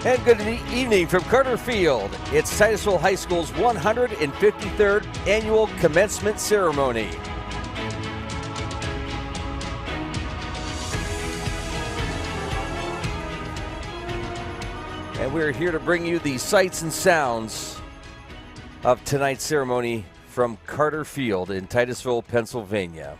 And good evening from Carter Field. It's Titusville High School's 153rd annual commencement ceremony. And we're here to bring you the sights and sounds of tonight's ceremony from Carter Field in Titusville, Pennsylvania.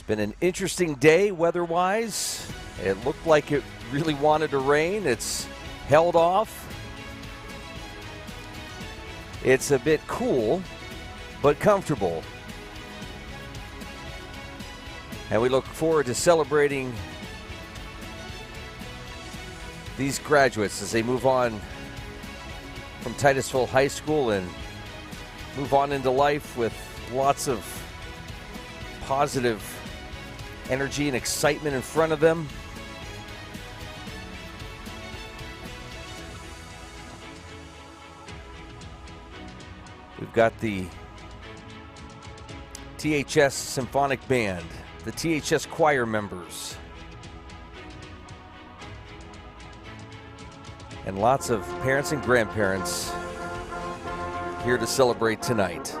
Been an interesting day weather-wise. It looked like it really wanted to rain. It's held off. It's a bit cool, but comfortable. And we look forward to celebrating these graduates as they move on from Titusville High School and move on into life with lots of positive energy and excitement in front of them. We've got the THS Symphonic Band, the THS choir members, and lots of parents and grandparents here to celebrate tonight.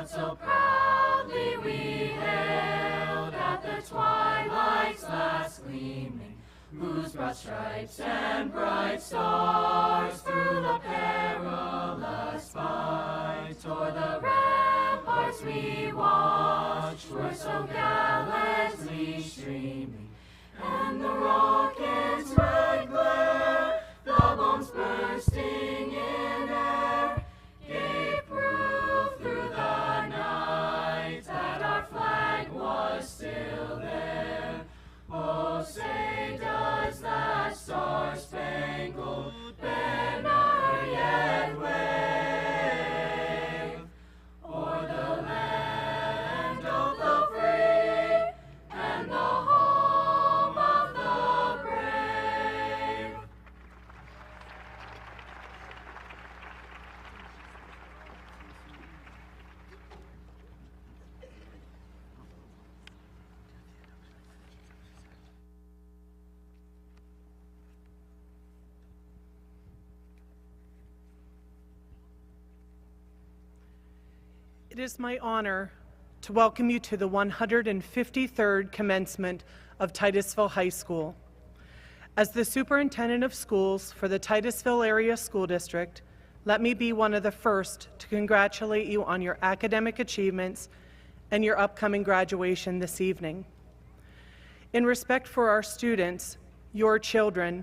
what so proudly we hailed at the twilight's last gleaming, whose broad stripes and bright stars through the perilous fight o'er the ramparts we watched were so gallantly streaming, and the rocket's red glare, the bombs bursting in air, gave proof through the night that our flag was still there. Oh, say does that star-spangled banner yet wave o'er the land of the free and the home of the brave? It is my honor to welcome you to the 153rd commencement of Titusville High School. As the Superintendent of Schools for the Titusville Area School District, let me be one of the first to congratulate you on your academic achievements and your upcoming graduation this evening. In respect for our students, your children,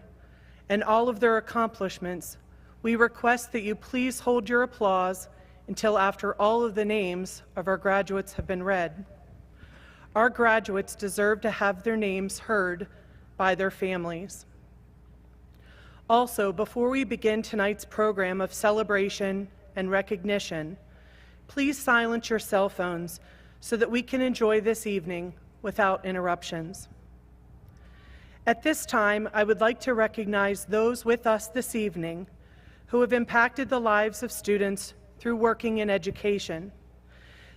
and all of their accomplishments, we request that you please hold your applause until after all of the names of our graduates have been read. Our graduates deserve to have their names heard by their families. Also, before we begin tonight's program of celebration and recognition, please silence your cell phones so that we can enjoy this evening without interruptions. At this time, I would like to recognize those with us this evening who have impacted the lives of students through working in education.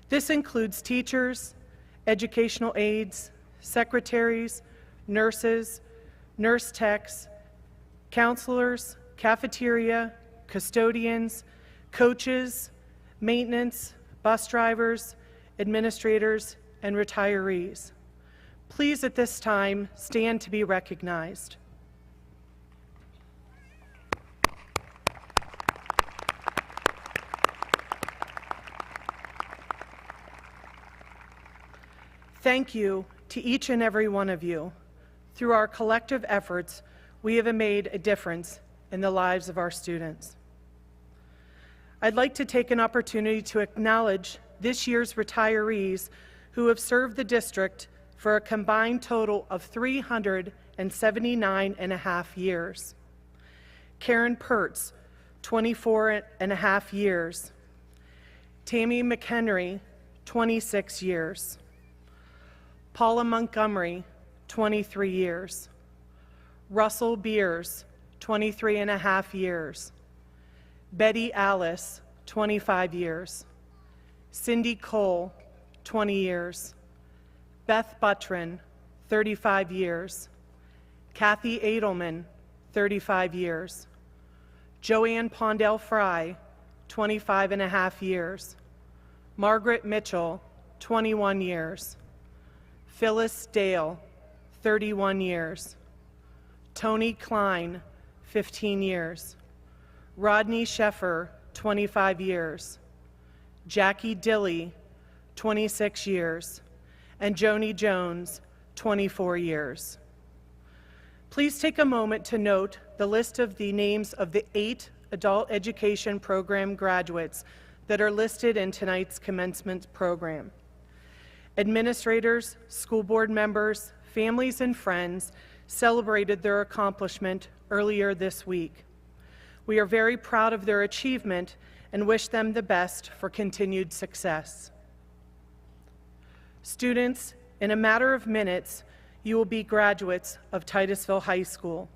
This includes teachers, educational aides, secretaries, nurses, nurse techs, counselors, cafeteria, custodians, coaches, maintenance, bus drivers, administrators, and retirees. Please at this time stand to be recognized. Thank you to each and every one of you. Through our collective efforts, we have made a difference in the lives of our students. I'd like to take an opportunity to acknowledge this year's retirees who have served the district for a combined total of 379.5 years. Karen Pertz, 24.5 years. Tammy McHenry, 26 years. Paula Montgomery, 23 years. Russell Beers, 23.5 years. Betty Alice, 25 years. Cindy Cole, 20 years. Beth Buttrin, 35 years. Kathy Edelman, 35 years. Joanne Pondell Fry, 25.5 years. Margaret Mitchell, 21 years. Phyllis Dale, 31 years. Tony Klein, 15 years. Rodney Sheffer, 25 years. Jackie Dilley, 26 years. And Joni Jones, 24 years. Please take a moment to note the list of the names of the 8 adult education program graduates that are listed in tonight's commencement program. Administrators, school board members, families, and friends celebrated their accomplishment earlier this week. We are very proud of their achievement and wish them the best for continued success. Students, in a matter of minutes, you will be graduates of Titusville High School.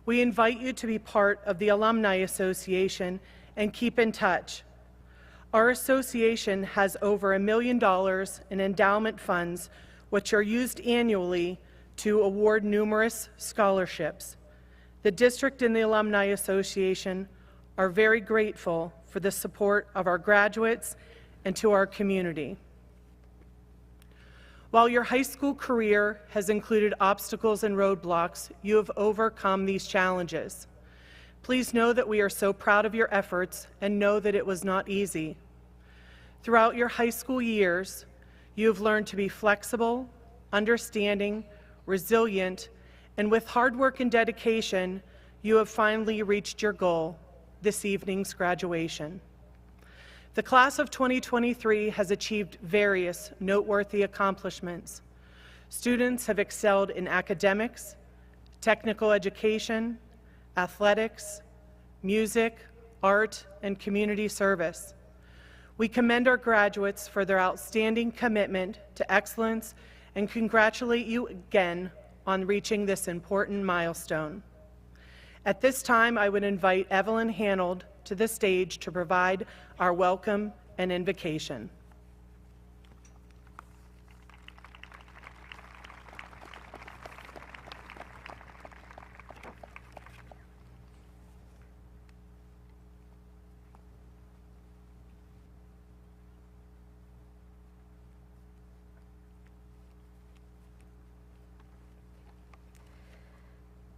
We invite you to be part of the Alumni Association and keep in touch. Our association has over $1 million in endowment funds, which are used annually to award numerous scholarships. The district and the Alumni Association are very grateful for the support of our graduates and to our community. While your high school career has included obstacles and roadblocks, you have overcome these challenges. Please know that we are so proud of your efforts and know that it was not easy. Throughout your high school years, you have learned to be flexible, understanding, resilient, and with hard work and dedication, you have finally reached your goal, this evening's graduation. The class of 2023 has achieved various noteworthy accomplishments. Students have excelled in academics, technical education, athletics, music, art, and community service. We commend our graduates for their outstanding commitment to excellence and congratulate you again on reaching this important milestone. At this time, I would invite Evelyn Hanold to the stage to provide our welcome and invocation.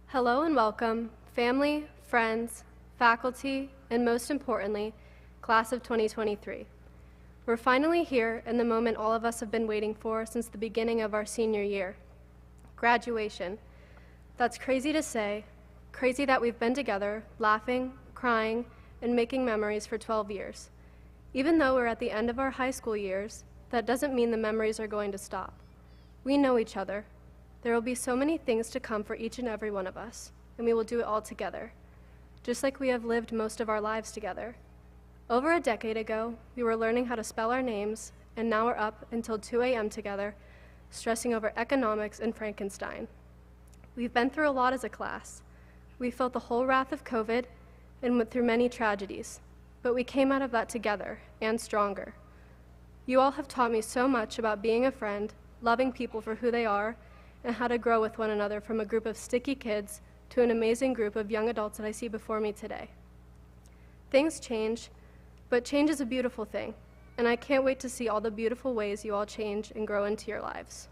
Hello and welcome, family, friends, faculty, and most importantly, class of 2023. We're finally here in the moment all of us have been waiting for since the beginning of our senior year, graduation. That's crazy to say, crazy that we've been together, laughing, crying, and making memories for 12 years. Even though we're at the end of our high school years, that doesn't mean the memories are going to stop. We know each other. There will be so many things to come for each and every one of us, and we will do it all together, just like we have lived most of our lives together. Over a decade ago, we were learning how to spell our names, and now we're up until 2 a.m. together, stressing over economics and Frankenstein. We've been through a lot as a class. We felt the whole wrath of COVID and went through many tragedies, but we came out of that together and stronger. You all have taught me so much about being a friend, loving people for who they are, and how to grow with one another from a group of sticky kids to an amazing group of young adults that I see before me today. Things change, but change is a beautiful thing, and I can't wait to see all the beautiful ways you all change and grow into your lives.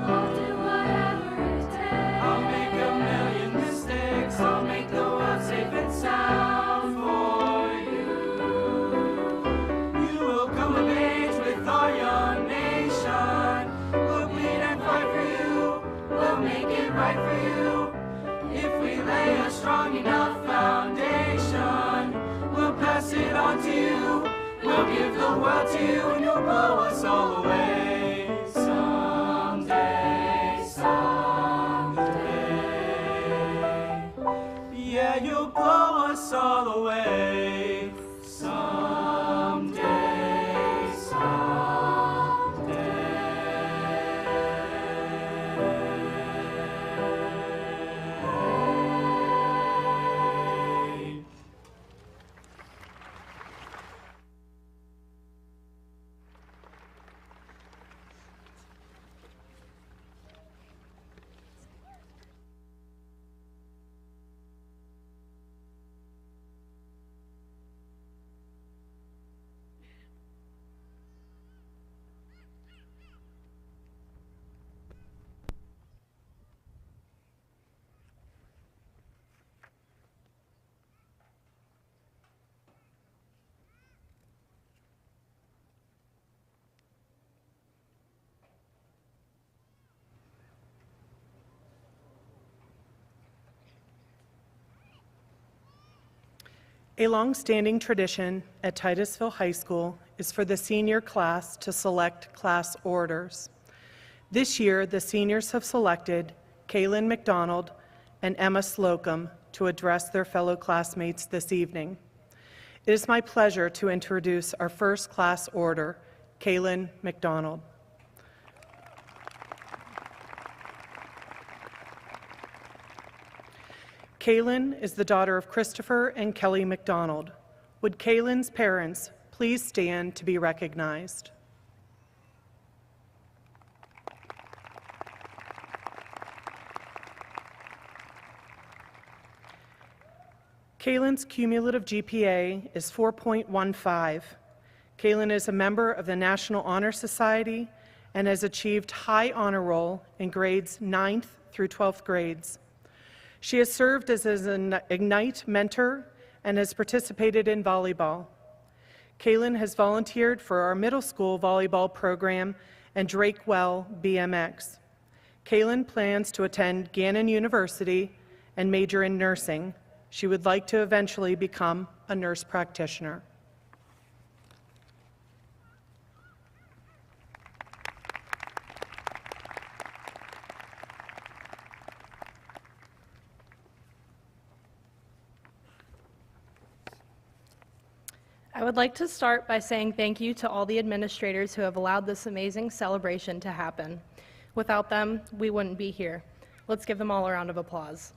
I'll do whatever it takes. strong enough foundation. We'll pass it on to you. We'll give the world to you, and you'll blow us all away. Someday, someday. Yeah, you'll blow us all away. Someday, someday. A long-standing tradition at Titusville High School is for the senior class to select class orators. This year, the seniors have selected Kaylin McDonald and Emma Slocum to address their fellow classmates this evening. It is my pleasure to introduce our first class orator, Kaylin McDonald. Kaylin is the daughter of Christopher and Kelly McDonald. Would Kaylin's parents please stand to be recognized? Kaylin's cumulative GPA is 4.15. Kaylin is a member of the National Honor Society and has achieved high honor roll in grades 9th through 12th grades. She has served as an Ignite mentor and has participated in volleyball. Kaylin has volunteered for our middle school volleyball program and Drakewell BMX. Kaylin plans to attend Gannon University and major in nursing. She would like to eventually become a nurse practitioner. I would like to start by saying thank you to all the administrators who have allowed this amazing celebration to happen. Without them, we wouldn't be here. Let's give them all a round of applause.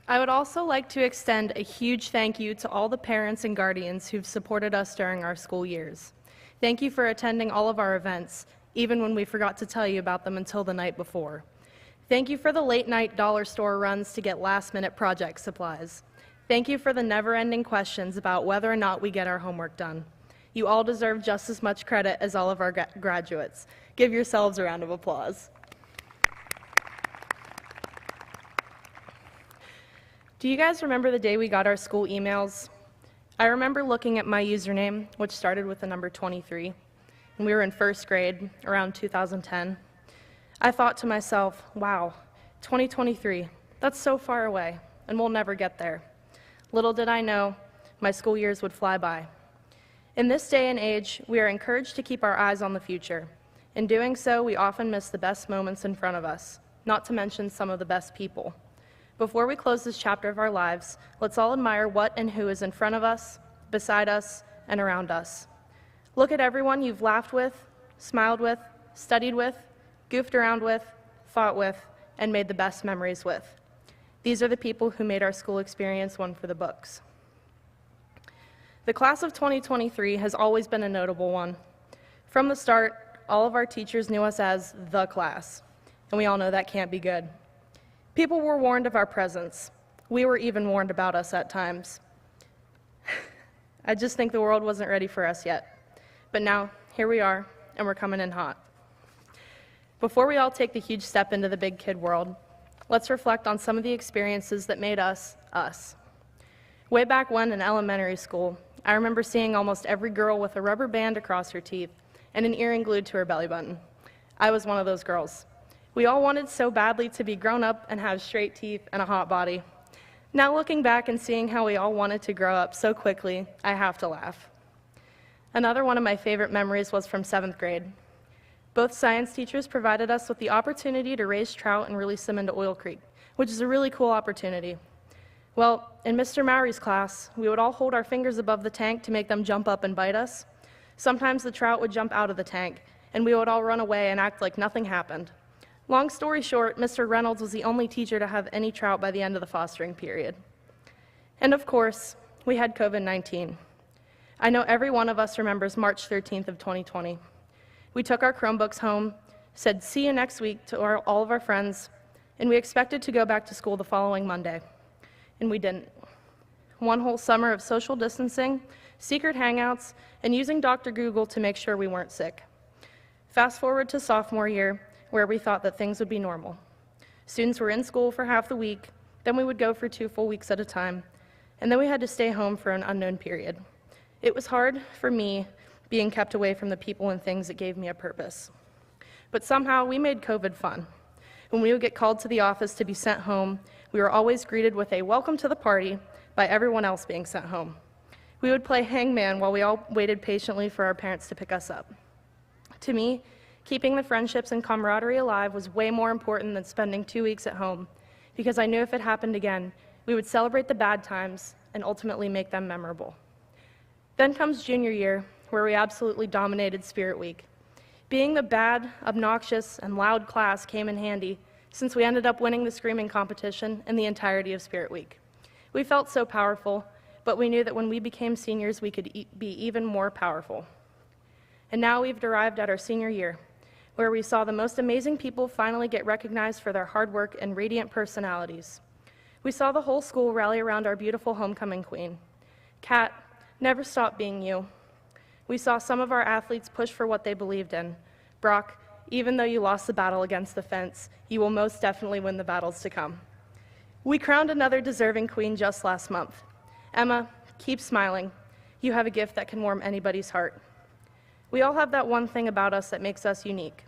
I would also like to extend a huge thank you to all the parents and guardians who've supported us during our school years. Thank you for attending all of our events, even when we forgot to tell you about them until the night before. Thank you for the late-night dollar store runs to get last-minute project supplies. Thank you for the never-ending questions about whether or not we get our homework done. You all deserve just as much credit as all of our graduates. Give yourselves a round of applause. Do you guys remember the day we got our school emails? I remember looking at my username, which started with the number 23, and we were in first grade, around 2010. I thought to myself, wow, 2023, that's so far away, and we'll never get there. Little did I know, my school years would fly by. In this day and age, we are encouraged to keep our eyes on the future. In doing so, we often miss the best moments in front of us, not to mention some of the best people. Before we close this chapter of our lives, let's all admire what and who is in front of us, beside us, and around us. Look at everyone you've laughed with, smiled with, studied with, goofed around with, fought with, and made the best memories with. These are the people who made our school experience one for the books. The class of 2023 has always been a notable one. From the start, all of our teachers knew us as the class, and we all know that can't be good. People were warned of our presence. We were even warned about us at times. I just think the world wasn't ready for us yet. But now, here we are, and we're coming in hot. Before we all take the huge step into the big kid world, let's reflect on some of the experiences that made us, us. Way back when in elementary school, I remember seeing almost every girl with a rubber band across her teeth and an earring glued to her belly button. I was one of those girls. We all wanted so badly to be grown up and have straight teeth and a hot body. Now looking back and seeing how we all wanted to grow up so quickly, I have to laugh. Another one of my favorite memories was from 7th grade. Both science teachers provided us with the opportunity to raise trout and release them into Oil Creek, which is a really cool opportunity. Well, in Mr. Mowry's class, we would all hold our fingers above the tank to make them jump up and bite us. Sometimes the trout would jump out of the tank, and we would all run away and act like nothing happened. Long story short, Mr. Reynolds was the only teacher to have any trout by the end of the fostering period. And of course, we had COVID-19. I know every one of us remembers March 13th of 2020. We took our Chromebooks home, said see you next week to all of our friends, and we expected to go back to school the following Monday. And we didn't. One whole summer of social distancing, secret hangouts, and using Dr. Google to make sure we weren't sick. Fast forward to sophomore year, where we thought that things would be normal. Students were in school for half the week, then we would go for 2 full weeks at a time, and then we had to stay home for an unknown period. It was hard for me being kept away from the people and things that gave me a purpose. But somehow we made COVID fun. When we would get called to the office to be sent home, we were always greeted with a welcome to the party by everyone else being sent home. We would play hangman while we all waited patiently for our parents to pick us up. To me, keeping the friendships and camaraderie alive was way more important than spending 2 weeks at home, because I knew if it happened again, we would celebrate the bad times and ultimately make them memorable. Then comes junior year, where we absolutely dominated Spirit Week. Being the bad, obnoxious, and loud class came in handy, since we ended up winning the screaming competition in the entirety of Spirit Week. We felt so powerful, but we knew that when we became seniors, we could be even more powerful. And now we've arrived at our senior year, where we saw the most amazing people finally get recognized for their hard work and radiant personalities. We saw the whole school rally around our beautiful homecoming queen. Kat, never stop being you. We saw some of our athletes push for what they believed in. Brock, even though you lost the battle against the fence, you will most definitely win the battles to come. We crowned another deserving queen just last month. Emma, keep smiling. You have a gift that can warm anybody's heart. We all have that one thing about us that makes us unique.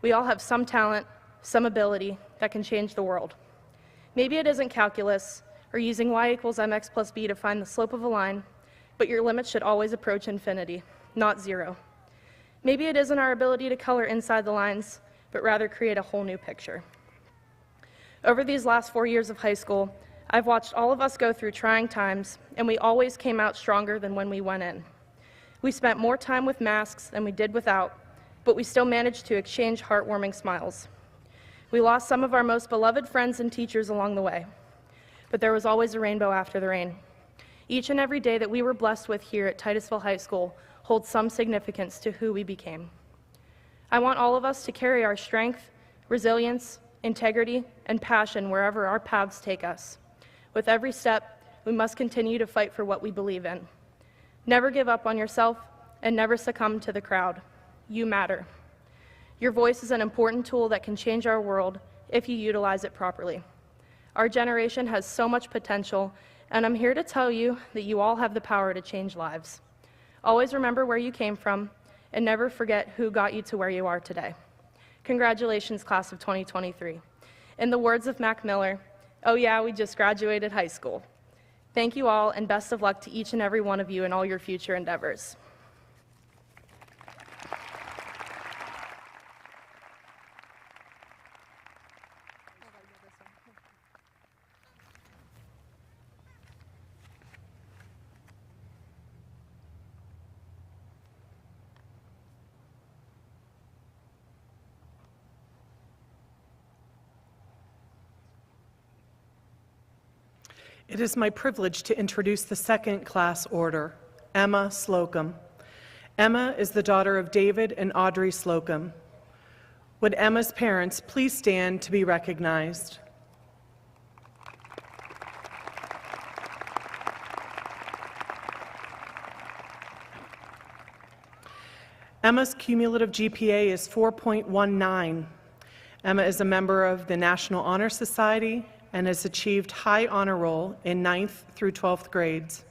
We all have some talent, some ability that can change the world. Maybe it isn't calculus or using y = mx plus b to find the slope of a line, but your limits should always approach infinity, not zero. Maybe it isn't our ability to color inside the lines, but rather create a whole new picture. Over these last 4 years of high school, I've watched all of us go through trying times, and we always came out stronger than when we went in. We spent more time with masks than we did without, but we still managed to exchange heartwarming smiles. We lost some of our most beloved friends and teachers along the way, but there was always a rainbow after the rain. Each and every day that we were blessed with here at Titusville High School holds some significance to who we became. I want all of us to carry our strength, resilience, integrity, and passion wherever our paths take us. With every step, we must continue to fight for what we believe in. Never give up on yourself and never succumb to the crowd. You matter. Your voice is an important tool that can change our world if you utilize it properly. Our generation has so much potential, and I'm here to tell you that you all have the power to change lives. Always remember where you came from, and never forget who got you to where you are today. Congratulations, class of 2023. In the words of Mac Miller, oh yeah, we just graduated high school. Thank you all, and best of luck to each and every one of you in all your future endeavors. It is my privilege to introduce the second class order, Emma Slocum. Emma is the daughter of David and Audrey Slocum. Would Emma's parents please stand to be recognized? Emma's cumulative GPA is 4.19. Emma is a member of the National Honor Society and has achieved high honor roll in 9th through 12th grades.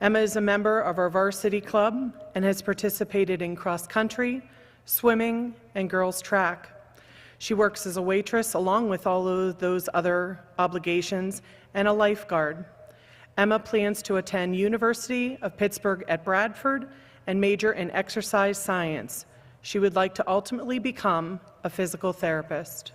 Emma is a member of our varsity club and has participated in cross country, swimming, and girls track. She works as a waitress along with all of those other obligations and a lifeguard. Emma plans to attend University of Pittsburgh at Bradford and major in exercise science. She would like to ultimately become a physical therapist.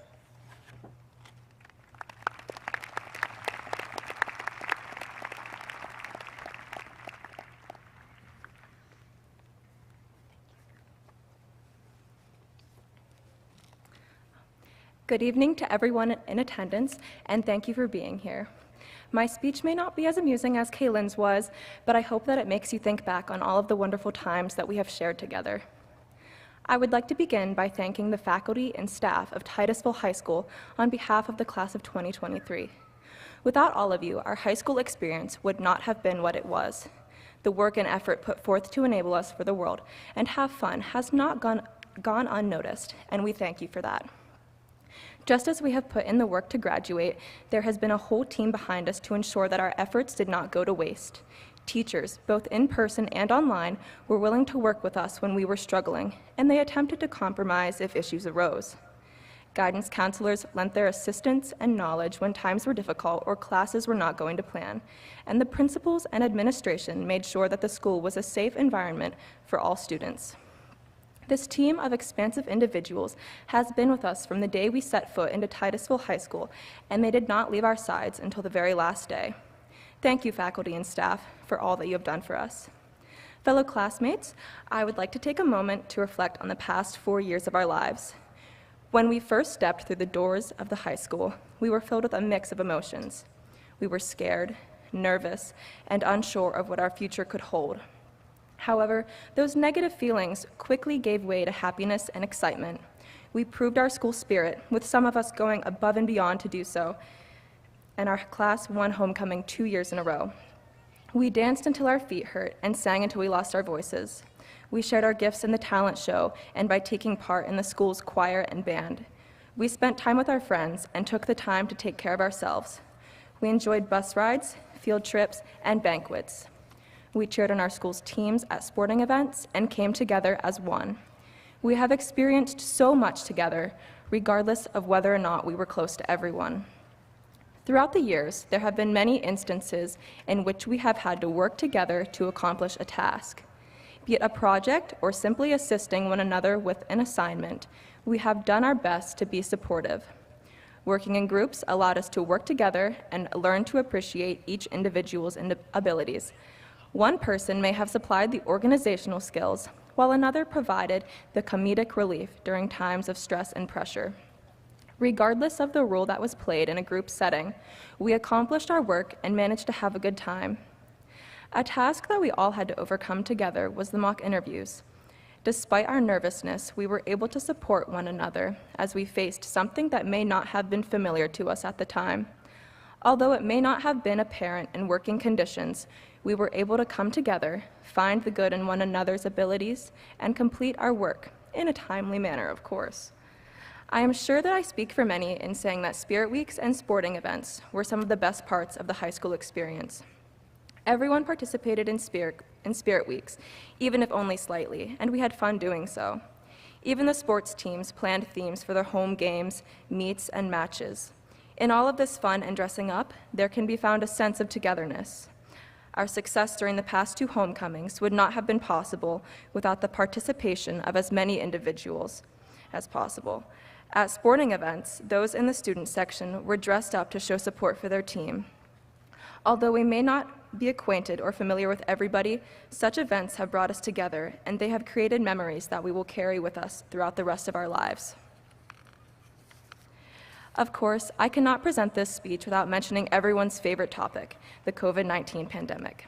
Good evening to everyone in attendance, and thank you for being here. My speech may not be as amusing as Kaylin's was, but I hope that it makes you think back on all of the wonderful times that we have shared together. I would like to begin by thanking the faculty and staff of Titusville High School on behalf of the class of 2023. Without all of you, our high school experience would not have been what it was. The work and effort put forth to enable us for the world and have fun has not gone unnoticed, and we thank you for that. Just as we have put in the work to graduate, there has been a whole team behind us to ensure that our efforts did not go to waste. Teachers, both in person and online, were willing to work with us when we were struggling, and they attempted to compromise if issues arose. Guidance counselors lent their assistance and knowledge when times were difficult or classes were not going to plan, and the principals and administration made sure that the school was a safe environment for all students. This team of expansive individuals has been with us from the day we set foot into Titusville High School, and they did not leave our sides until the very last day. Thank you, faculty and staff, for all that you have done for us. Fellow classmates, I would like to take a moment to reflect on the past 4 years of our lives. When we first stepped through the doors of the high school, we were filled with a mix of emotions. We were scared, nervous, and unsure of what our future could hold. However, those negative feelings quickly gave way to happiness and excitement. We proved our school spirit, with some of us going above and beyond to do so, and our class won homecoming 2 years in a row. We danced until our feet hurt and sang until we lost our voices. We shared our gifts in the talent show and by taking part in the school's choir and band. We spent time with our friends and took the time to take care of ourselves. We enjoyed bus rides, field trips, and banquets. We cheered on our school's teams at sporting events and came together as one. We have experienced so much together, regardless of whether or not we were close to everyone. Throughout the years, there have been many instances in which we have had to work together to accomplish a task. Be it a project or simply assisting one another with an assignment, we have done our best to be supportive. Working in groups allowed us to work together and learn to appreciate each individual's abilities. One person may have supplied the organizational skills, while another provided the comedic relief during times of stress and pressure. Regardless of the role that was played in a group setting, we accomplished our work and managed to have a good time. A task that we all had to overcome together was the mock interviews. Despite our nervousness, we were able to support one another as we faced something that may not have been familiar to us at the time. Although it may not have been apparent in working conditions, we were able to come together, find the good in one another's abilities, and complete our work, in a timely manner, of course. I am sure that I speak for many in saying that Spirit Weeks and sporting events were some of the best parts of the high school experience. Everyone participated in Spirit Weeks, even if only slightly, and we had fun doing so. Even the sports teams planned themes for their home games, meets, and matches. In all of this fun and dressing up, there can be found a sense of togetherness. Our success during the past 2 homecomings would not have been possible without the participation of as many individuals as possible. At sporting events, those in the student section were dressed up to show support for their team. Although we may not be acquainted or familiar with everybody, such events have brought us together, and they have created memories that we will carry with us throughout the rest of our lives. Of course, I cannot present this speech without mentioning everyone's favorite topic, the COVID-19 pandemic.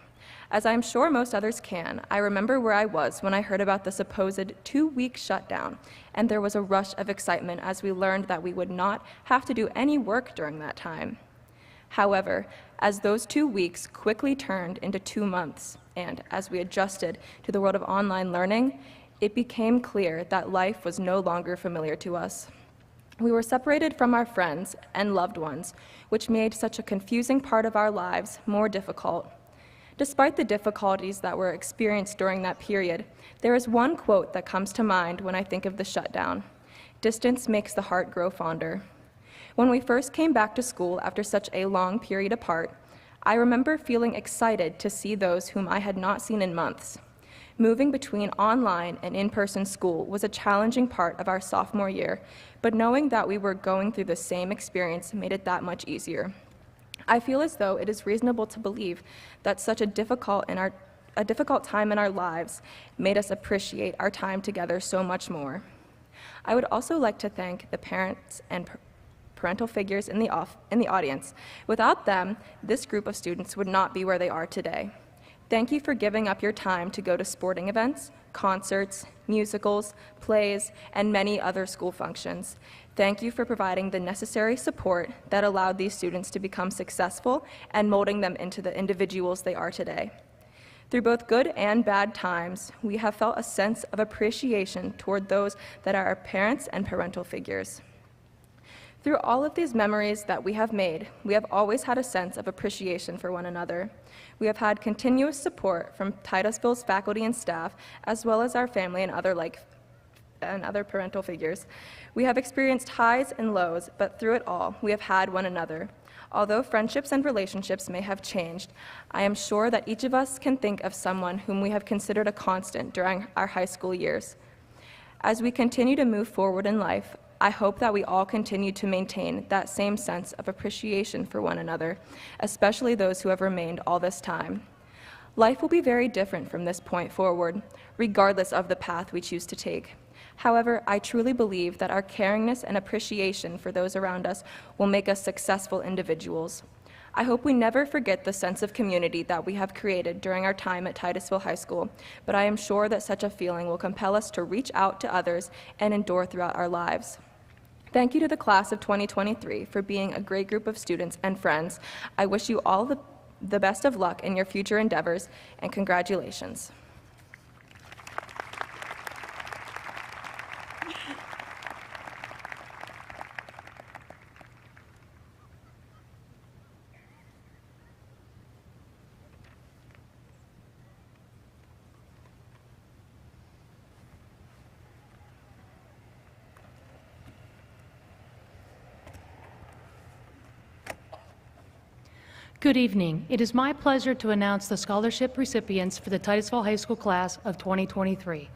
As I'm sure most others can, I remember where I was when I heard about the supposed 2-week shutdown, and there was a rush of excitement as we learned that we would not have to do any work during that time. However, as those 2 weeks quickly turned into 2 months, and as we adjusted to the world of online learning, it became clear that life was no longer familiar to us. We were separated from our friends and loved ones, which made such a confusing part of our lives more difficult. Despite the difficulties that were experienced during that period, there is one quote that comes to mind when I think of the shutdown. Distance makes the heart grow fonder. When we first came back to school after such a long period apart, I remember feeling excited to see those whom I had not seen in months. Moving between online and in-person school was a challenging part of our sophomore year, but knowing that we were going through the same experience made it that much easier. I feel as though it is reasonable to believe that such a difficult time in our lives made us appreciate our time together so much more. I would also like to thank the parents and parental figures in the audience. Without them, this group of students would not be where they are today. Thank you for giving up your time to go to sporting events, concerts, musicals, plays, and many other school functions. Thank you for providing the necessary support that allowed these students to become successful and molding them into the individuals they are today. Through both good and bad times, we have felt a sense of appreciation toward those that are our parents and parental figures. Through all of these memories that we have made, we have always had a sense of appreciation for one another. We have had continuous support from Titusville's faculty and staff, as well as our family and other parental figures. We have experienced highs and lows, but through it all, we have had one another. Although friendships and relationships may have changed, I am sure that each of us can think of someone whom we have considered a constant during our high school years. As we continue to move forward in life, I hope that we all continue to maintain that same sense of appreciation for one another, especially those who have remained all this time. Life will be very different from this point forward, regardless of the path we choose to take. However, I truly believe that our caringness and appreciation for those around us will make us successful individuals. I hope we never forget the sense of community that we have created during our time at Titusville High School, but I am sure that such a feeling will compel us to reach out to others and endure throughout our lives. Thank you to the class of 2023 for being a great group of students and friends. I wish you all the best of luck in your future endeavors, and congratulations. Good evening. It is my pleasure to announce the scholarship recipients for the Titusville High School class of 2023.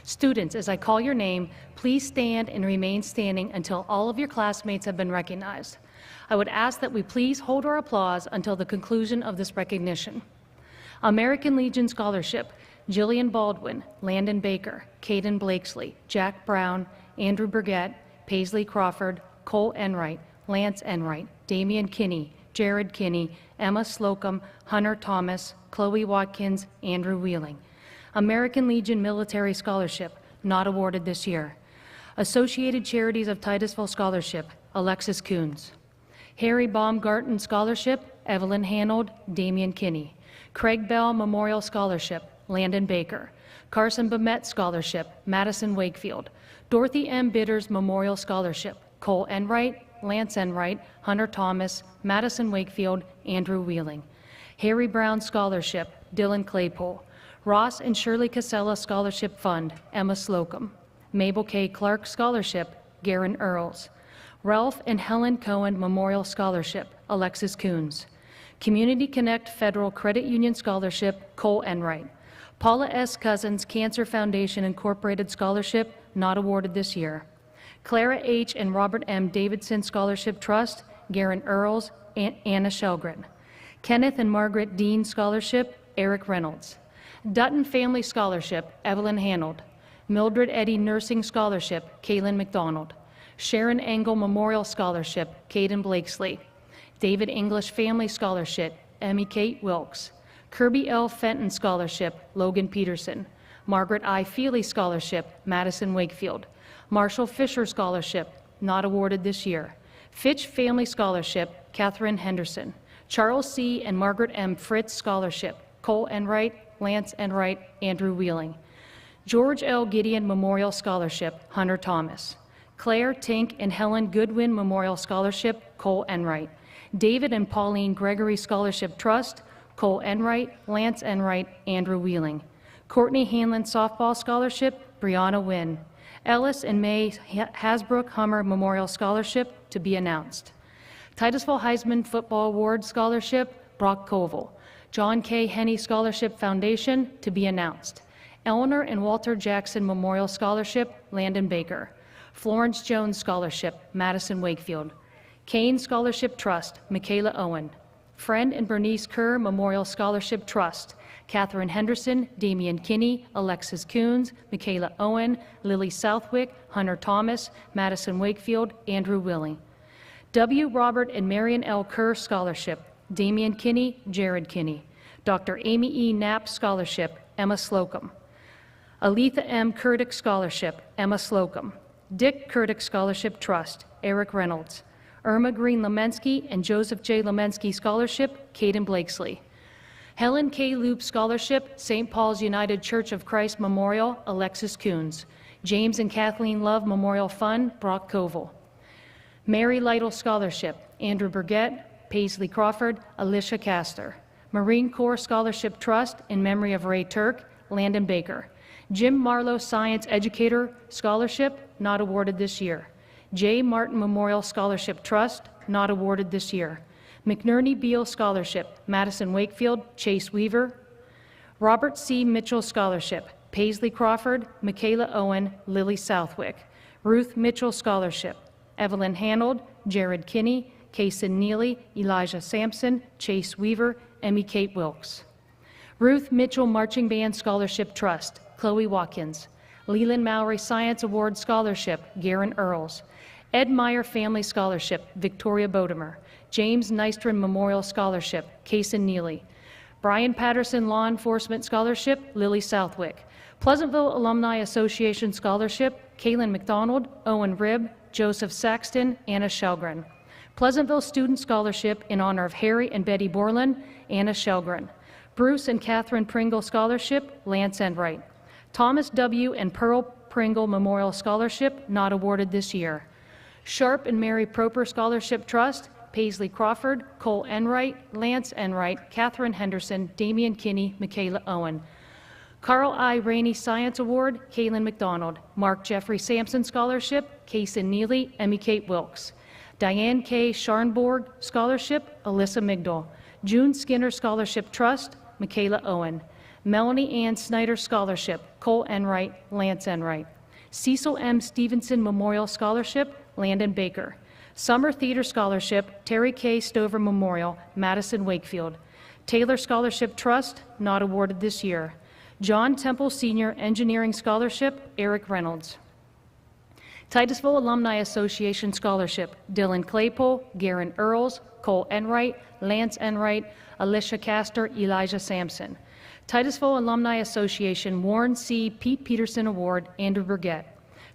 Students, as I call your name, please stand and remain standing until all of your classmates have been recognized. I would ask that we please hold our applause until the conclusion of this recognition. American Legion Scholarship, Jillian Baldwin, Landon Baker, Caden Blakesley, Jack Brown, Andrew Burgett, Paisley Crawford, Cole Enright, Lance Enright, Damian Kinney, Jared Kinney, Emma Slocum, Hunter Thomas, Chloe Watkins, Andrew Wheeling. American Legion Military Scholarship, not awarded this year. Associated Charities of Titusville Scholarship, Alexis Coons. Harry Baumgarten Scholarship, Evelyn Hanold, Damian Kinney. Craig Bell Memorial Scholarship, Landon Baker. Carson Bement Scholarship, Madison Wakefield. Dorothy M. Bitters Memorial Scholarship, Cole Enright, Lance Enright, Hunter Thomas, Madison Wakefield, Andrew Wheeling. Harry Brown Scholarship, Dylan Claypool. Ross and Shirley Casella Scholarship Fund, Emma Slocum. Mabel K. Clark Scholarship, Garen Earls. Ralph and Helen Cohen Memorial Scholarship, Alexis Coons. Community Connect Federal Credit Union Scholarship, Cole Enright. Paula S. Cousins Cancer Foundation Incorporated Scholarship, not awarded this year. Clara H. and Robert M. Davidson Scholarship Trust, Garen Earls, Anna Shelgren. Kenneth and Margaret Dean Scholarship, Eric Reynolds. Dutton Family Scholarship, Evelyn Hanold. Mildred Eddy Nursing Scholarship, Kaylin McDonald. Sharon Engel Memorial Scholarship, Caden Blakesley. David English Family Scholarship, Emmy Kate Wilkes. Kirby L. Fenton Scholarship, Logan Peterson. Margaret I. Feely Scholarship, Madison Wakefield. Marshall Fisher Scholarship, not awarded this year. Fitch Family Scholarship, Catherine Henderson. Charles C. and Margaret M. Fritz Scholarship, Cole Enright, Lance Enright, Andrew Wheeling. George L. Gideon Memorial Scholarship, Hunter Thomas. Claire Tink and Helen Goodwin Memorial Scholarship, Cole Enright. David and Pauline Gregory Scholarship Trust, Cole Enright, Lance Enright, Andrew Wheeling. Courtney Hanlon Softball Scholarship, Brianna Wynn. Ellis and May Hasbrook Hummer Memorial Scholarship to be announced. Titusville Heisman Football Award Scholarship, Brock Koval. John K. Henney Scholarship Foundation to be announced. Eleanor and Walter Jackson Memorial Scholarship, Landon Baker. Florence Jones Scholarship, Madison Wakefield. Kane Scholarship Trust, Michaela Owen. Friend and Bernice Kerr Memorial Scholarship Trust, Catherine Henderson, Damian Kinney, Alexis Coons, Michaela Owen, Lily Southwick, Hunter Thomas, Madison Wakefield, Andrew Willing. W. Robert and Marion L. Kerr Scholarship, Damian Kinney, Jared Kinney. Dr. Amy E. Knapp Scholarship, Emma Slocum. Aletha M. Kurdick Scholarship, Emma Slocum. Dick Kurdick Scholarship Trust, Eric Reynolds. Irma Green Lemensky and Joseph J. Lemensky Scholarship, Caden Blakesley. Helen K. Loop Scholarship, St. Paul's United Church of Christ Memorial, Alexis Coons. James and Kathleen Love Memorial Fund, Brock Koval. Mary Lytle Scholarship, Andrew Burgett, Paisley Crawford, Alicia Castor. Marine Corps Scholarship Trust, in memory of Ray Turk, Landon Baker. Jim Marlowe Science Educator Scholarship, not awarded this year. J. Martin Memorial Scholarship Trust, not awarded this year. McNerney Beale Scholarship, Madison Wakefield, Chase Weaver. Robert C. Mitchell Scholarship, Paisley Crawford, Michaela Owen, Lily Southwick. Ruth Mitchell Scholarship, Evelyn Hanold, Jared Kinney, Kaysen Neely, Elijah Sampson, Chase Weaver, Emmy Kate Wilkes. Ruth Mitchell Marching Band Scholarship Trust, Chloe Watkins. Leland Mallory Science Award Scholarship, Garen Earls. Ed Meyer Family Scholarship, Victoria Bodemer. James Nystrom Memorial Scholarship, Kaysen Neely. Brian Patterson Law Enforcement Scholarship, Lily Southwick. Pleasantville Alumni Association Scholarship, Kaylin McDonald, Owen Ribb, Joseph Saxton, Anna Shelgren. Pleasantville Student Scholarship in honor of Harry and Betty Borland, Anna Shelgren. Bruce and Catherine Pringle Scholarship, Lance Enright. Thomas W. and Pearl Pringle Memorial Scholarship, not awarded this year. Sharp and Mary Proper Scholarship Trust, Paisley Crawford, Cole Enright, Lance Enright, Catherine Henderson, Damian Kinney, Michaela Owen. Carl I. Rainey Science Award, Kaylin McDonald. Mark Jeffrey Sampson Scholarship, Kaysen Neely, Emmy Kate Wilkes. Diane K. Scharnborg Scholarship, Alyssa Migdal. June Skinner Scholarship Trust, Michaela Owen. Melanie Ann Snyder Scholarship, Cole Enright, Lance Enright. Cecil M. Stevenson Memorial Scholarship, Landon Baker. Summer Theater Scholarship, Terry K. Stover Memorial, Madison Wakefield. Taylor Scholarship Trust, not awarded this year. John Temple Senior Engineering Scholarship, Eric Reynolds. Titusville Alumni Association Scholarship, Dylan Claypole, Garen Earls, Cole Enright, Lance Enright, Alicia Castor, Elijah Sampson. Titusville Alumni Association Warren C. Pete Peterson Award, Andrew Burgett.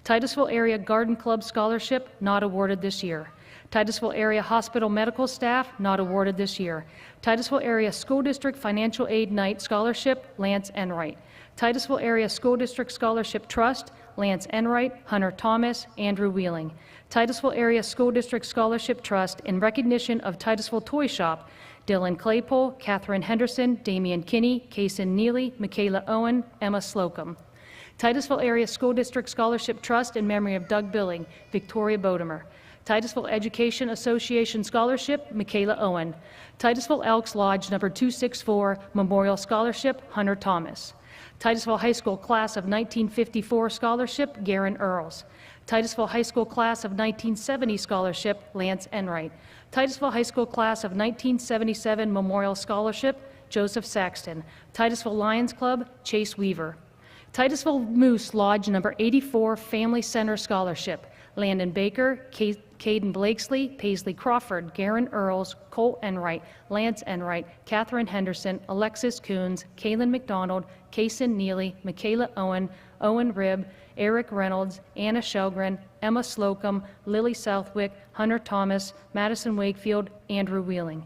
Titusville Area Garden Club Scholarship, not awarded this year. Titusville Area Hospital Medical Staff, not awarded this year. Titusville Area School District Financial Aid Night Scholarship, Lance Enright. Titusville Area School District Scholarship Trust, Lance Enright, Hunter Thomas, Andrew Wheeling. Titusville Area School District Scholarship Trust in recognition of Titusville Toy Shop, Dylan Claypole, Catherine Henderson, Damian Kinney, Kaysen Neely, Michaela Owen, Emma Slocum. Titusville Area School District Scholarship Trust in memory of Doug Billing, Victoria Bodemer. Titusville Education Association Scholarship, Michaela Owen. Titusville Elks Lodge number 264 Memorial Scholarship, Hunter Thomas. Titusville High School Class of 1954 Scholarship, Garen Earls. Titusville High School Class of 1970 Scholarship, Lance Enright. Titusville High School Class of 1977 Memorial Scholarship, Joseph Saxton. Titusville Lions Club, Chase Weaver. Titusville Moose Lodge number 84 Family Center Scholarship, Landon Baker, Caden Blakesley, Paisley Crawford, Garen Earls, Cole Enright, Lance Enright, Catherine Henderson, Alexis Coons, Kaylin McDonald, Kaysen Neely, Michaela Owen, Owen Ribb, Eric Reynolds, Anna Shelgren, Emma Slocum, Lily Southwick, Hunter Thomas, Madison Wakefield, Andrew Wheeling.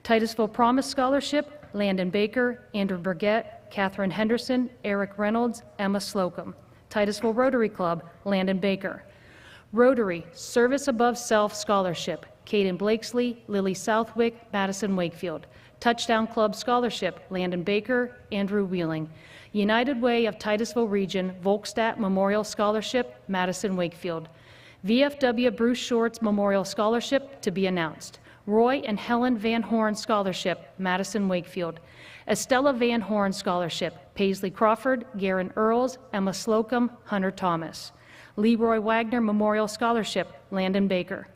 Titusville Promise Scholarship, Landon Baker, Andrew Burgett, Catherine Henderson, Eric Reynolds, Emma Slocum. Titusville Rotary Club, Landon Baker. Rotary Service Above Self Scholarship, Caden Blakesley, Lily Southwick, Madison Wakefield. Touchdown Club Scholarship, Landon Baker, Andrew Wheeling. United Way of Titusville Region, Volkstadt Memorial Scholarship, Madison Wakefield. VFW Bruce Shorts Memorial Scholarship to be announced. Roy and Helen Van Horn Scholarship, Madison Wakefield. Estella Van Horn Scholarship, Paisley Crawford, Garen Earls, Emma Slocum, Hunter Thomas. Leroy Wagner Memorial Scholarship, Landon Baker.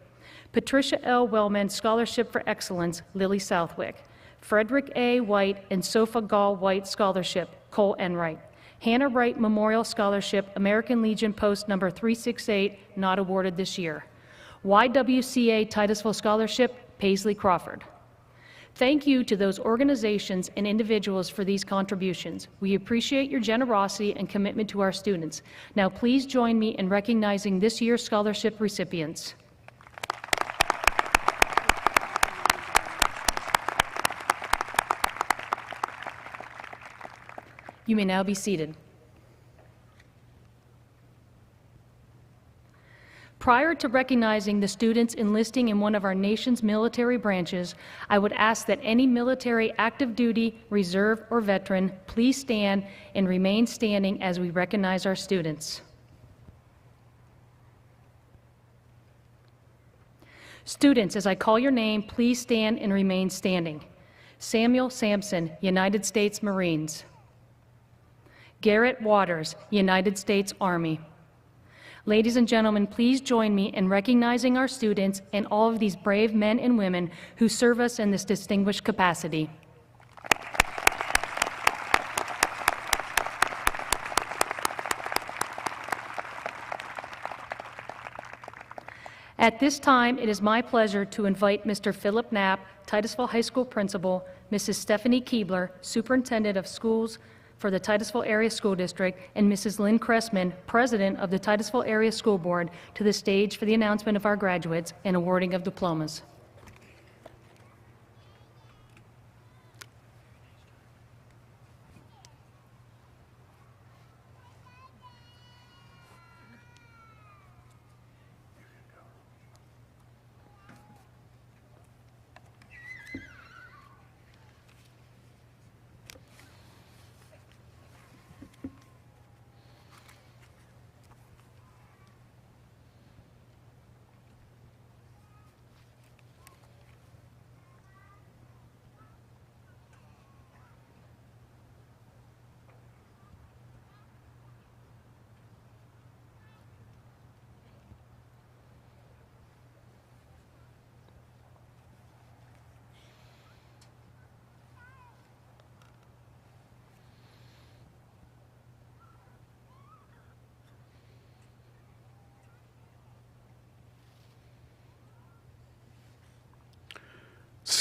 Patricia L. Wellman Scholarship for Excellence, Lily Southwick. Frederick A. White and Sophia Gall White Scholarship, Cole Enright. Hannah Wright Memorial Scholarship, American Legion Post number 368, not awarded this year. YWCA Titusville Scholarship, Paisley Crawford. Thank you to those organizations and individuals for these contributions. We appreciate your generosity and commitment to our students. Now please join me in recognizing this year's scholarship recipients. You may now be seated. Prior to recognizing the students enlisting in one of our nation's military branches, I would ask that any military active duty, reserve, or veteran please stand and remain standing as we recognize our students. Students, as I call your name, please stand and remain standing. Samuel Sampson, United States Marines. Garrett Waters, United States Army. Ladies and gentlemen, please join me in recognizing our students and all of these brave men and women who serve us in this distinguished capacity. At this time, it is my pleasure to invite Mr. Philip Knapp, Titusville High School Principal, Mrs. Stephanie Keebler, Superintendent of Schools for the Titusville Area School District, and Mrs. Lynn Cressman, President of the Titusville Area School Board, to the stage for the announcement of our graduates and awarding of diplomas.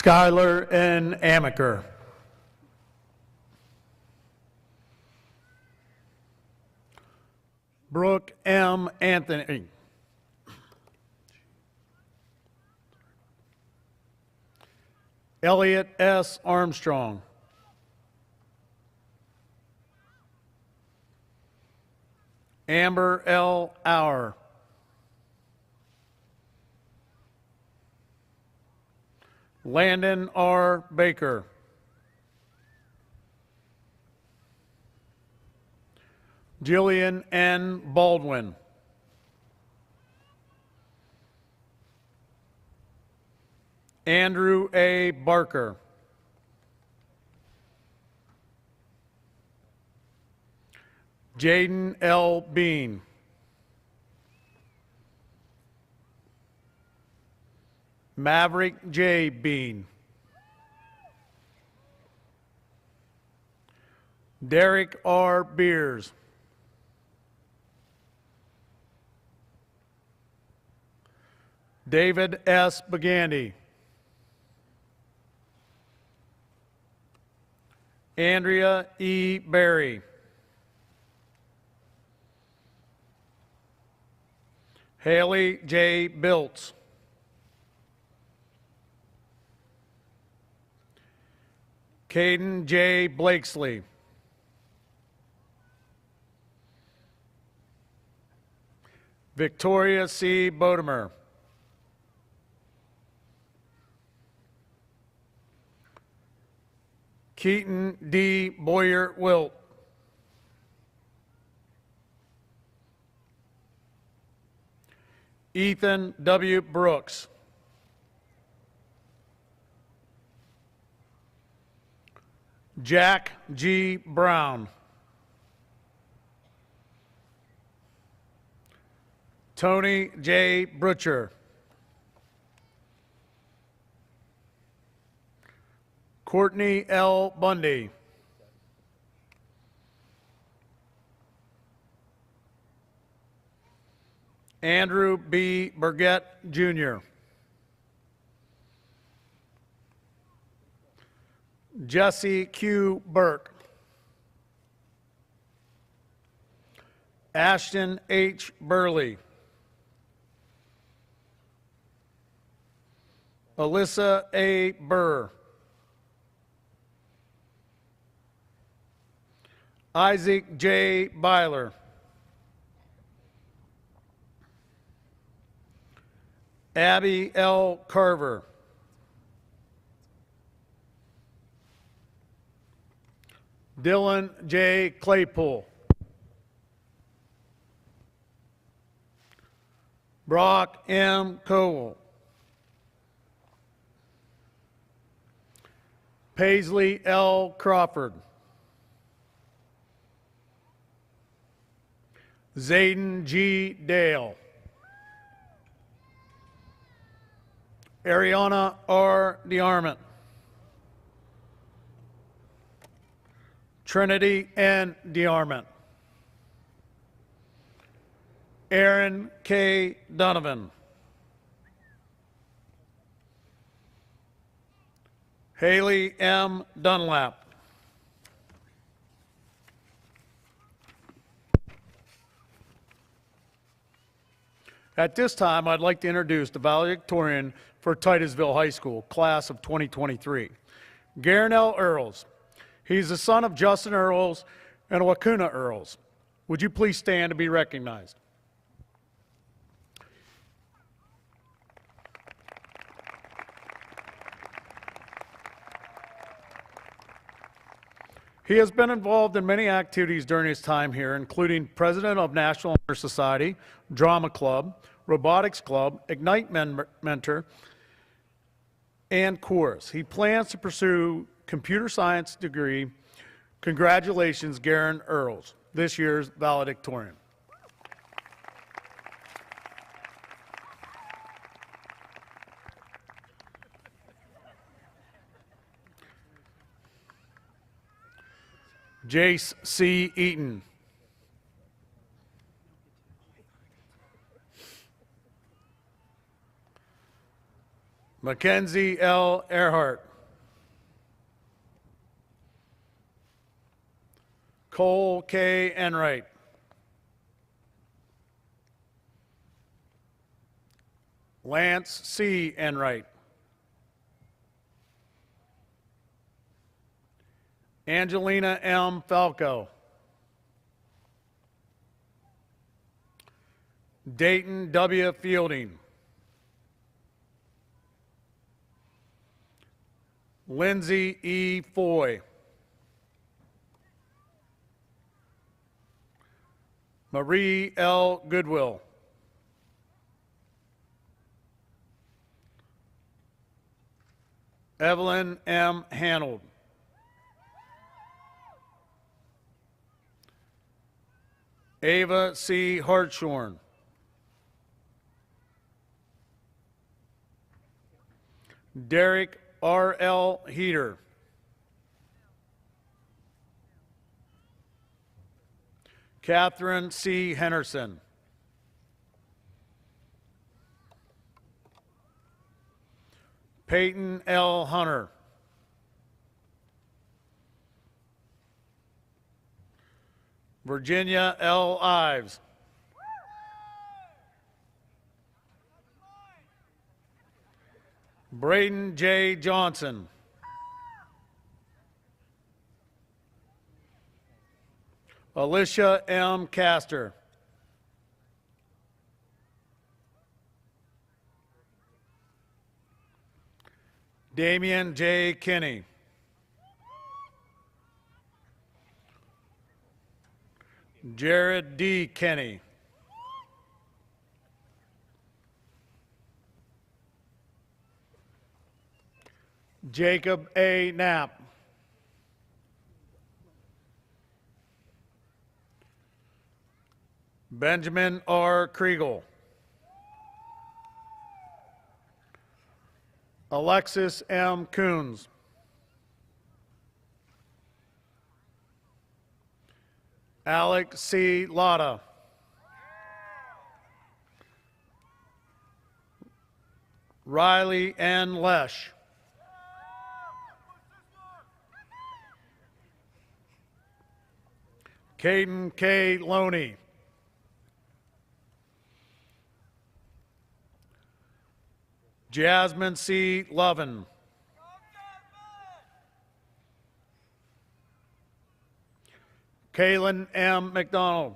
Skylar N. Amaker. Brooke M. Anthony. Elliot S. Armstrong. Amber L. Auer. Landon R. Baker. Jillian N. Baldwin. Andrew A. Barker. Jaden L. Bean. Maverick J. Bean. Derek R. Beers. David S. Bagandi. Andrea E. Berry. Haley J. Biltz. Caden J. Blakesley. Victoria C. Bodemer. Keaton D. Boyer Wilt. Ethan W. Brooks. Jack G. Brown. Tony J. Butcher. Courtney L. Bundy. Andrew B. Burgett, Jr. Jesse Q. Burke. Ashton H. Burley. Alyssa A. Burr. Isaac J. Byler. Abby L. Carver. Dylan J. Claypool. Brock M. Cowell. Paisley L. Crawford. Zayden G. Dale. Ariana R. DeArmond. Trinity N. DeArmond. Aaron K. Donovan. Haley M. Dunlap. At this time, I'd like to introduce the valedictorian for Titusville High School, class of 2023, Garnell Earls. He's the son of Justin Earls and Wakuna Earls. Would you please stand to be recognized? He has been involved in many activities during his time here, including president of National Honor Society, Drama Club, Robotics Club, Ignite Mentor, and Chorus. He plans to pursue computer science degree. Congratulations, Garen Earls, this year's valedictorian. Jace C. Eaton. Mackenzie L. Earhart. Cole K. Enright. Lance C. Enright. Angelina M. Falco. Dayton W. Fielding. Lindsay E. Foy. Marie L. Goodwill. Evelyn M. Hanold. Ava C. Hartshorn. Derek R. L. Heater. Catherine C. Henderson. Peyton L. Hunter. Virginia L. Ives. Braden J. Johnson. Alicia M. Castor. Damian J. Kinney. Jared D. Kenny. Jacob A. Knapp. Benjamin R. Kriegel. Alexis M. Coons. Alex C. Lotta. Riley N. Lesh. Caden K. Loney. Jasmine C. Lovin. Kaylin M. McDonald.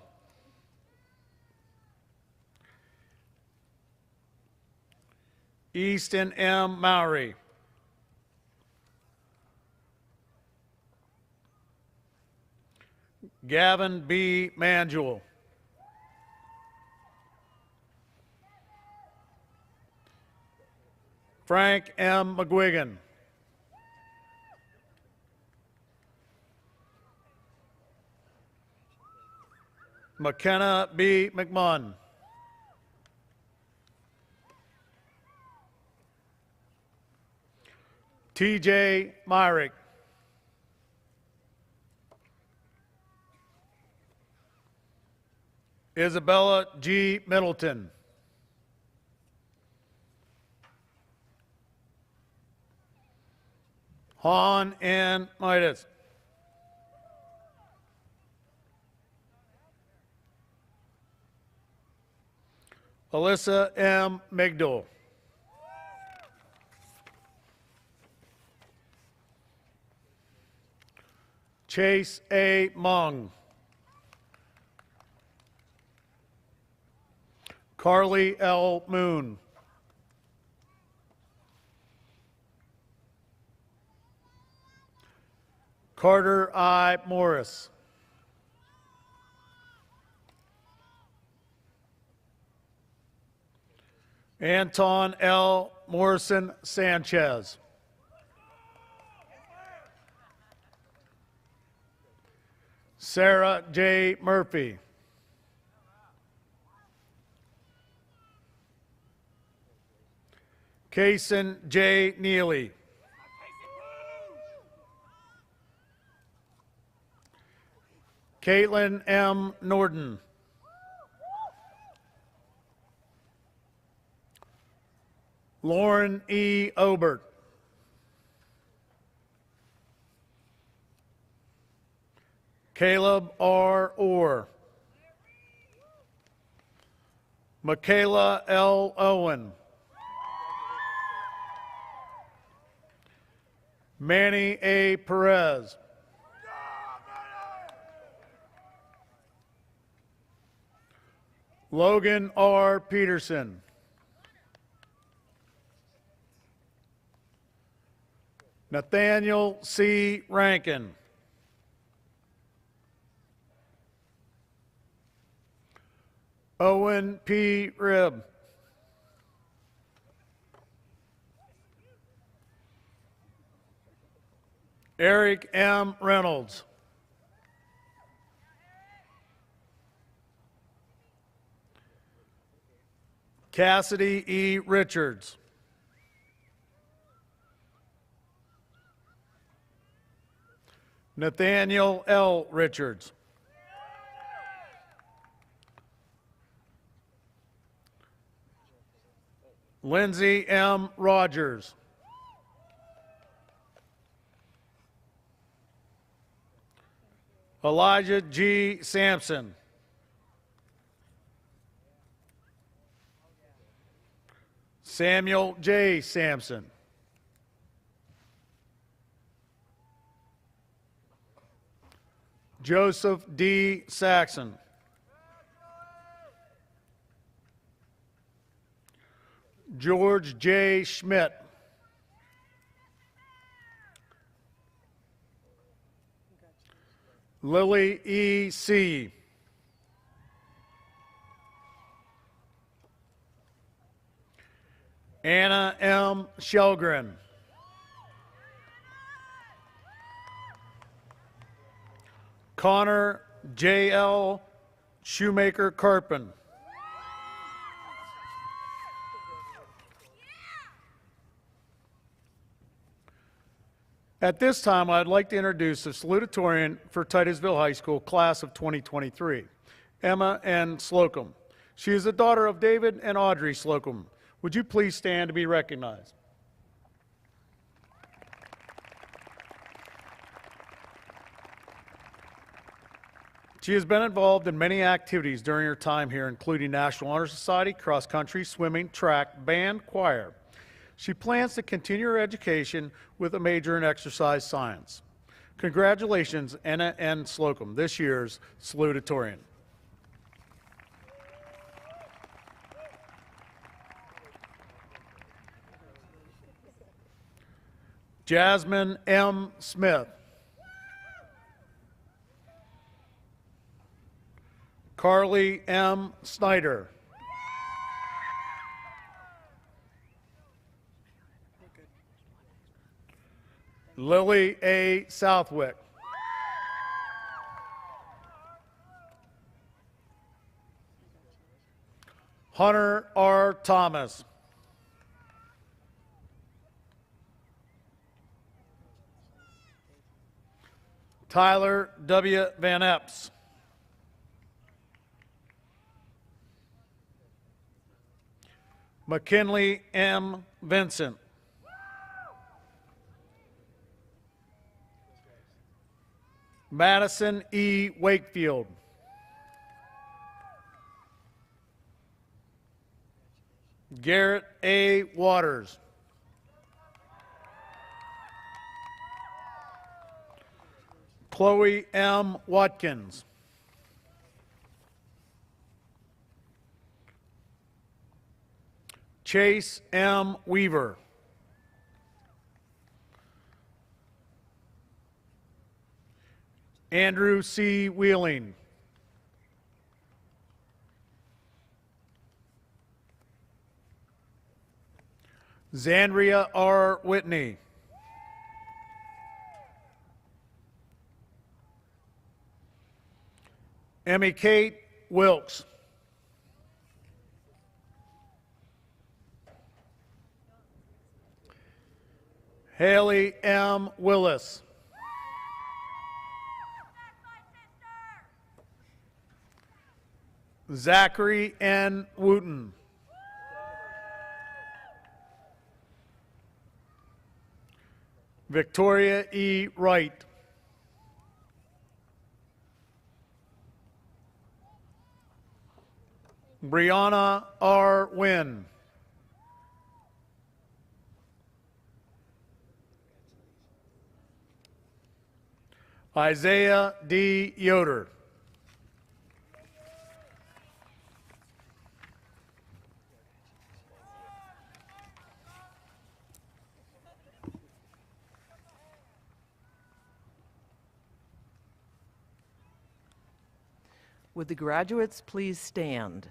Easton M. Mowry. Gavin B. Manjul. Frank M. McGuigan. McKenna B. McMunn. TJ Myrick. Isabella G. Middleton. Han N. Midas. Alyssa M. Migdal. Chase A. Mung. Carly L. Moon. Carter I. Morris. Anton L. Morrison Sanchez. Sarah J. Murphy. Kaysen J. Neely. Caitlin M. Norton. Lauren E. Obert. Caleb R. Orr. Michaela L. Owen. Manny A. Perez. Logan R. Peterson. Nathaniel C. Rankin. Owen P. Ribb. Eric M. Reynolds. Cassidy E. Richards. Nathaniel L. Richards. Lindsay M. Rogers. Elijah G. Sampson. Samuel J. Sampson. Joseph D. Saxon. George J. Schmidt. Lily E. C. Anna M. Shelgren. Connor J.L. Shoemaker Carpin. At this time, I'd like to introduce the salutatorian for Titusville High School, class of 2023, Emma N. Slocum. She is the daughter of David and Audrey Slocum. Would you please stand to be recognized? She has been involved in many activities during her time here, including National Honor Society, cross country, swimming, track, band, choir. She plans to continue her education with a major in exercise science. Congratulations, Anna N. Slocum, this year's salutatorian. Jasmine M. Smith. Carly M. Snyder. Lily A. Southwick. Hunter R. Thomas. Tyler W. Van Epps. McKinley M. Vincent. Madison E. Wakefield. Garrett A. Waters. Chloe M. Watkins. Chase M. Weaver. Andrew C. Wheeling. Zandria R. Whitney. Emmy Kate Wilkes. Haley M. Willis. Zachary N. Wooten. Victoria E. Wright. Brianna R. Wynn. Isaiah D. Yoder. Would the graduates please stand?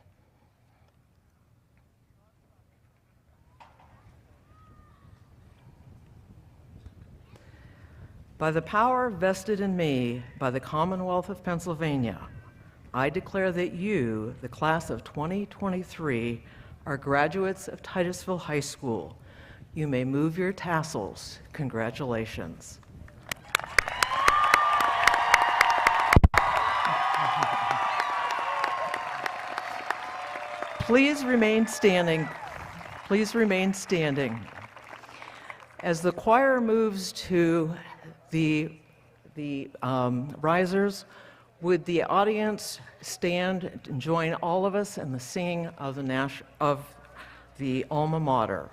By the power vested in me by the Commonwealth of Pennsylvania, I declare that you, the class of 2023, are graduates of Titusville High School. You may move your tassels. Congratulations. Please remain standing. Please remain standing. As the choir moves to the risers, would the audience stand and join all of us in the singing of the alma mater?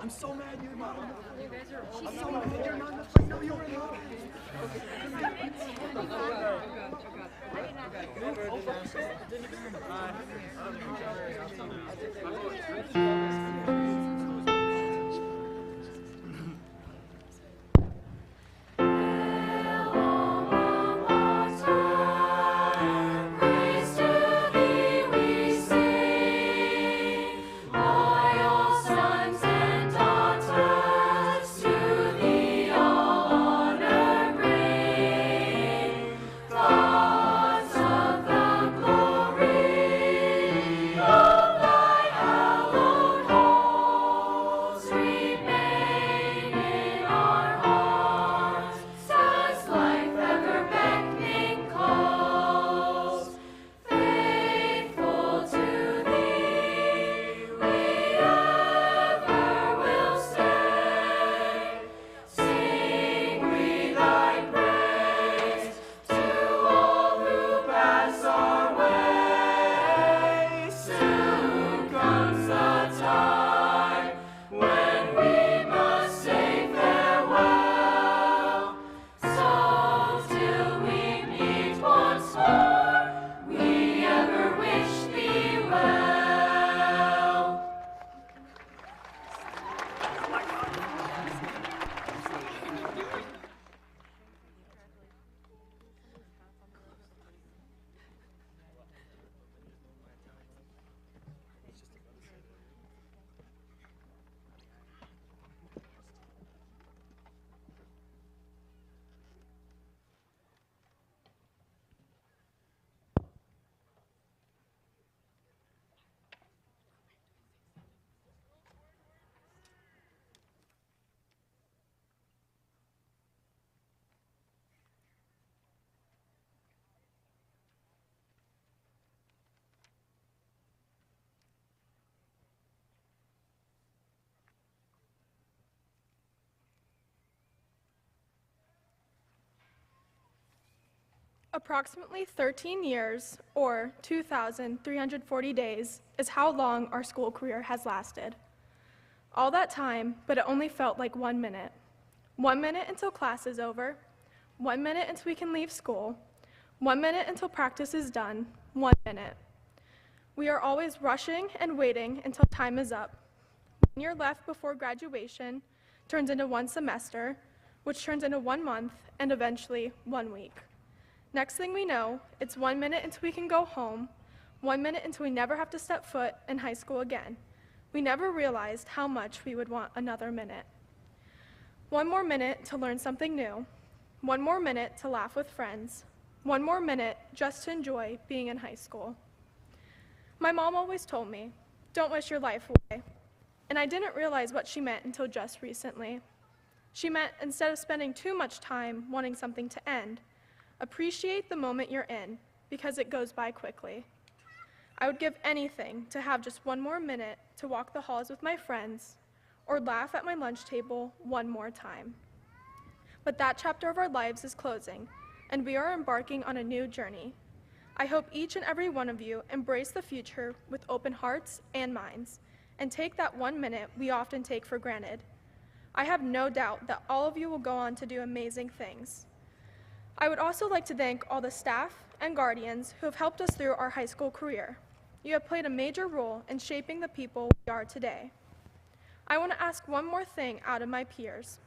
I'm so mad you're not. I'm so mad you're not. I know you're not. Approximately 13 years, or 2,340 days, is how long our school career has lasted. All that time, but it only felt like 1 minute. 1 minute until class is over, 1 minute until we can leave school, 1 minute until practice is done, 1 minute. We are always rushing and waiting until time is up. 1 year left before graduation turns into 1 semester, which turns into 1 month, and eventually 1 week. Next thing we know, it's 1 minute until we can go home, 1 minute until we never have to step foot in high school again. We never realized how much we would want another minute. 1 more minute to learn something new, 1 more minute to laugh with friends, 1 more minute just to enjoy being in high school. My mom always told me, "Don't wish your life away." And I didn't realize what she meant until just recently. She meant instead of spending too much time wanting something to end, appreciate the moment you're in, because it goes by quickly. I would give anything to have just 1 more minute to walk the halls with my friends or laugh at my lunch table 1 more time. But that chapter of our lives is closing, and we are embarking on a new journey. I hope each and every one of you embrace the future with open hearts and minds, and take that 1 minute we often take for granted. I have no doubt that all of you will go on to do amazing things. I would also like to thank all the staff and guardians who have helped us through our high school career. You have played a major role in shaping the people we are today. I want to ask one more thing out of my peers.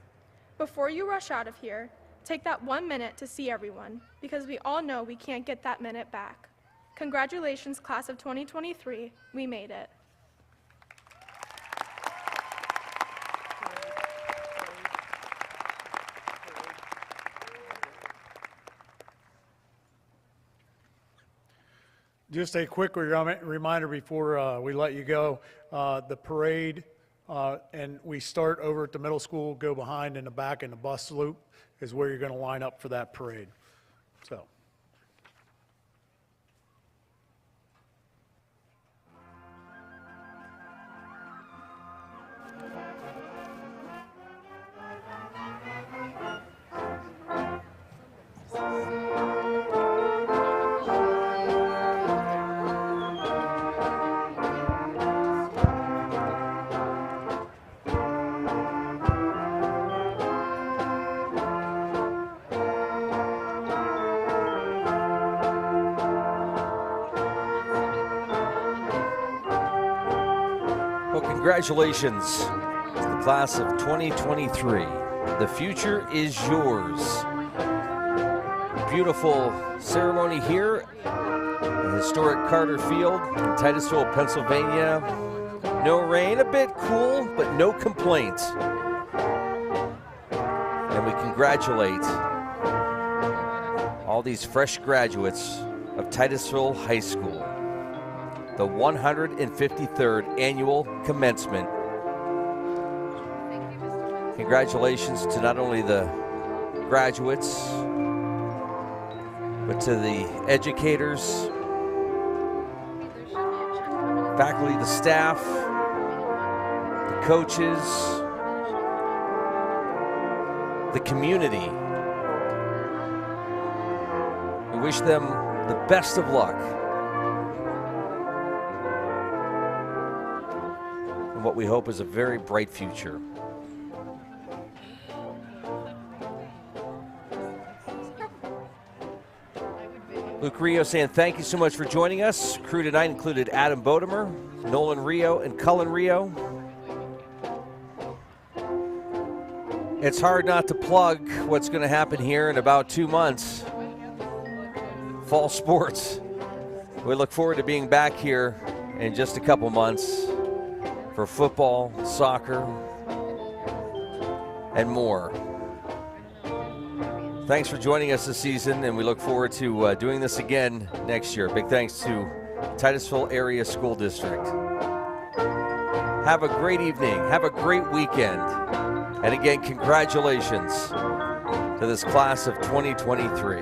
Before you rush out of here, take that 1 minute to see everyone, because we all know we can't get that minute back. Congratulations, class of 2023, we made it. Just a quick reminder before we let you go. The parade, and we start over at the middle school, go behind in the back in the bus loop is where you're going to line up for that parade. So. Congratulations to the class of 2023. The future is yours. Beautiful ceremony here at historic Carter Field in Titusville, Pennsylvania. No rain, a bit cool, but no complaints. And we congratulate all these fresh graduates of Titusville High School. The 153rd annual commencement. Congratulations to not only the graduates, but to the educators, faculty, the staff, the coaches, the community. We wish them the best of luck. What we hope is a very bright future. Luke Rio saying thank you so much for joining us. Crew tonight included Adam Bodemer, Nolan Rio, and Cullen Rio. It's hard not to plug what's going to happen here in about 2 months. Fall sports. We look forward to being back here in just a couple months for football, soccer, and more. Thanks for joining us this season, and we look forward to doing this again next year. Big thanks to Titusville Area School District. Have a great evening. Have a great weekend. And again, congratulations to this class of 2023.